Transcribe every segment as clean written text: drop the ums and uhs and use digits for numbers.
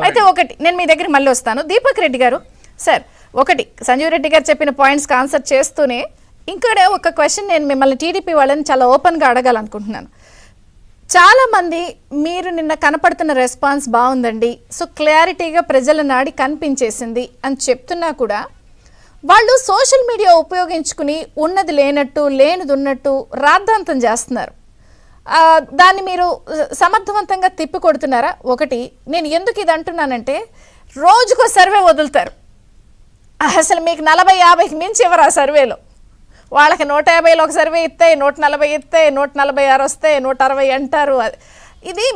అయితే ఒకటి నేను మీ దగ్గర మళ్ళీ వస్తాను. దీపక్ రెడ్డి గారు సార్, ఒకటి సంజీవ్ రెడ్డి గారు చెప్పిన పాయింట్స్కి ఆన్సర్ చేస్తూనే ఇంకడే ఒక క్వశ్చన్ నేను మిమ్మల్ని టీడీపీ వాళ్ళని చాలా ఓపెన్గా అడగాలనుకుంటున్నాను. చాలామంది మీరు నిన్న కనపడుతున్న రెస్పాన్స్ బాగుందండి, సో క్లారిటీగా ప్రజల నాడి కనిపించేసింది అని చెప్తున్నా కూడా వాళ్ళు సోషల్ మీడియా ఉపయోగించుకుని ఉన్నది లేనట్టు లేనిది ఉన్నట్టు రాద్ధాంతం చేస్తున్నారు. దాన్ని మీరు సమర్థవంతంగా తిప్పి కొడుతున్నారా? ఒకటి నేను ఎందుకు ఇది అంటున్నానంటే, రోజుకో సర్వే వదులుతారు, అసలు మీకు 40-50కి మించి ఎవరు ఆ సర్వేలో. వాళ్ళకి 150లో ఒక సర్వే ఇస్తాయి, 140 ఇస్తాయి, 146 వస్తాయి, 160 అంటారు. ఇది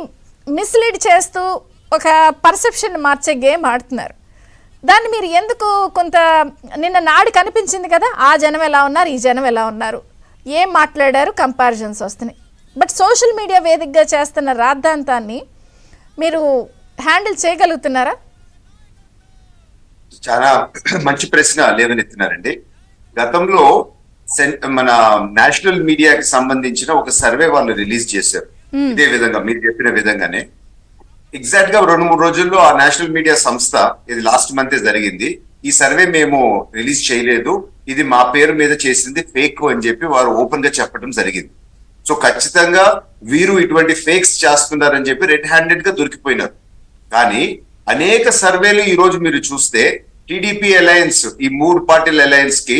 మిస్లీడ్ చేస్తూ ఒక పర్సెప్షన్ మార్చే గేమ్ ఆడుతున్నారు. దాన్ని మీరు ఎందుకు కొంత నిన్న నాడి కనిపించింది కదా, ఆ జనం ఎలా ఉన్నారు, ఈ జనం ఎలా ఉన్నారు, ఏం మాట్లాడారు, కంపారిజన్స్ వస్తున్నాయి. బట్ సోషల్ మీడియా వేదికగా చేస్తున్న రాద్ధాంతాన్ని మీరు హ్యాండిల్ చేయగలుగుతున్నారా? చాలా మంచి ప్రశ్న లేవనెత్తినారండి. గతంలో మన నేషనల్ మీడియాకి సంబంధించిన ఒక సర్వే వాళ్ళు రిలీజ్ చేశారు. ఇదే విధంగా మీరు చెప్పిన విధంగానే ఎగ్జాక్ట్ గా 2-3 రోజుల్లో ఆ నేషనల్ మీడియా సంస్థ, ఇది లాస్ట్ మంత్ జరిగింది, ఈ సర్వే మేము రిలీజ్ చేయలేదు, ఇది మా పేరు మీద చేసింది ఫేక్ అని చెప్పి వారు ఓపెన్ గా చెప్పడం జరిగింది. సో ఖచ్చితంగా వీరు ఇటువంటి ఫేక్స్ చేస్తున్నారని చెప్పి రెడ్ హ్యాండెడ్ గా దొరికిపోయినారు. కానీ అనేక సర్వేలు ఈ రోజు మీరు చూస్తే టీడీపీ అలయన్స్, ఈ 3 పార్టీల అలయన్స్ కి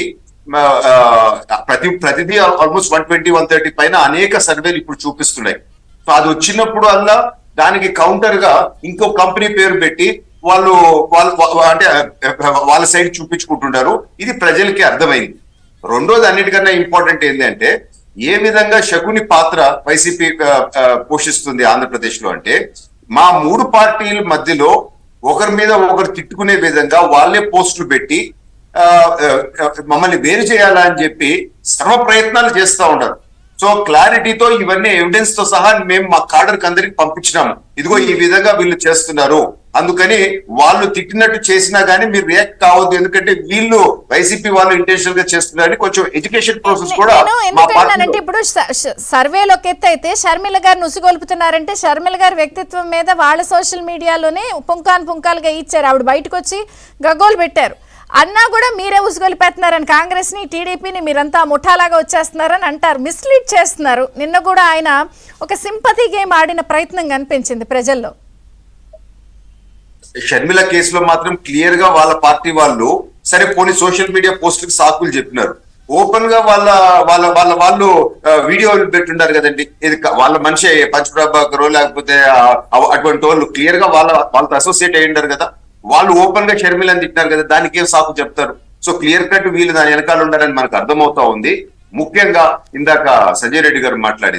ప్రతిదీ ఆల్మోస్ట్ 120-130 పైన అనేక సర్వేలు ఇప్పుడు చూపిస్తున్నాయి. సో అది వచ్చినప్పుడు అలా దానికి కౌంటర్ గా ఇంకో కంపెనీ పేరు పెట్టి వాళ్ళు అంటే వాళ్ళ సైడ్ చూపించుకుంటున్నారు. ఇది ప్రజలకి అర్థమైంది. రెండోది, అన్నిటికన్నా ఇంపార్టెంట్ ఏంటంటే, ఏ విధంగా శకుని పాత్ర వైసీపీ పోషిస్తుంది ఆంధ్రప్రదేశ్ లో అంటే, మా 3 పార్టీల మధ్యలో ఒకరి మీద ఒకరు తిట్టుకునే విధంగా వాళ్ళే పోస్టులు పెట్టి మమ్మల్ని వేరు చేయాలా అని చెప్పి సర్వ ప్రయత్నాలు చేస్తూ ఉన్నారు. సో క్లారిటీతో ఇవన్నీ ఎవిడెన్స్ తో సహా మేము మా కాడర్కి అందరికి పంపించినాము, ఇదిగో ఈ విధంగా వీళ్ళు చేస్తున్నారు, అందుకని వాళ్ళు తిట్టినట్టు చేసినా గానీ మీరు రియాక్ట్ కావద్దు, ఎందుకంటే వీళ్ళు వైసీపీ వాళ్ళు ఇంటెన్షనల్ గా చేస్తున్నారని కొంచెం ఎడ్యుకేషన్ ప్రాసెస్ కూడా. ఇప్పుడు సర్వేలోకి ఎత్తి అయితే షర్మిల గారు నుసిగొల్పుతున్నారంటే, షర్మిల గారి వ్యక్తిత్వం మీద వాళ్ళ సోషల్ మీడియాలోనే పుంకాలుగా ఇచ్చారు. ఆవిడ బయటకు వచ్చి గగ్గోలు పెట్టారు. అన్నా కూడా మీరే ఉసుగొలిపెడుతున్నారని కాంగ్రెస్ ని, టీడీపీని మీరంతా ముఠాలాగా వచ్చేస్తున్నారని అంటారు, మిస్లీడ్ చేస్తున్నారు. నిన్న కూడా ఆయన ఒక సింపతి గేమ్ ఆడిన ప్రయత్నం కనిపించింది ప్రజల్లో. షర్మిల కేసులో మాత్రం క్లియర్ గా వాళ్ళ పార్టీ వాళ్ళు సరే పోనీ సోషల్ మీడియా పోస్టులకు సాకులు చెప్పినారు, ఓపెన్ గా వాళ్ళు వీడియోలు పెట్టుండారు కదండి. ఇది వాళ్ళ మనిషి పంచప్రభాకర్ లేకపోతే అటువంటి వాళ్ళు క్లియర్ గా వాళ్ళతో అసోసియేట్ అయ్యి ఉండారు కదా, వాళ్ళు ఓపెన్ గా షర్మిల అని తిట్టినారు కదా, దానికి ఏం సాకు చెప్తారు? సో క్లియర్ కట్ వీళ్ళు దాని వెనకాల ఉండాలని మనకు అర్థమవుతా ఉంది. ముఖ్యంగా ఇందాక సంజయ్ రెడ్డి గారు మాట్లాడింది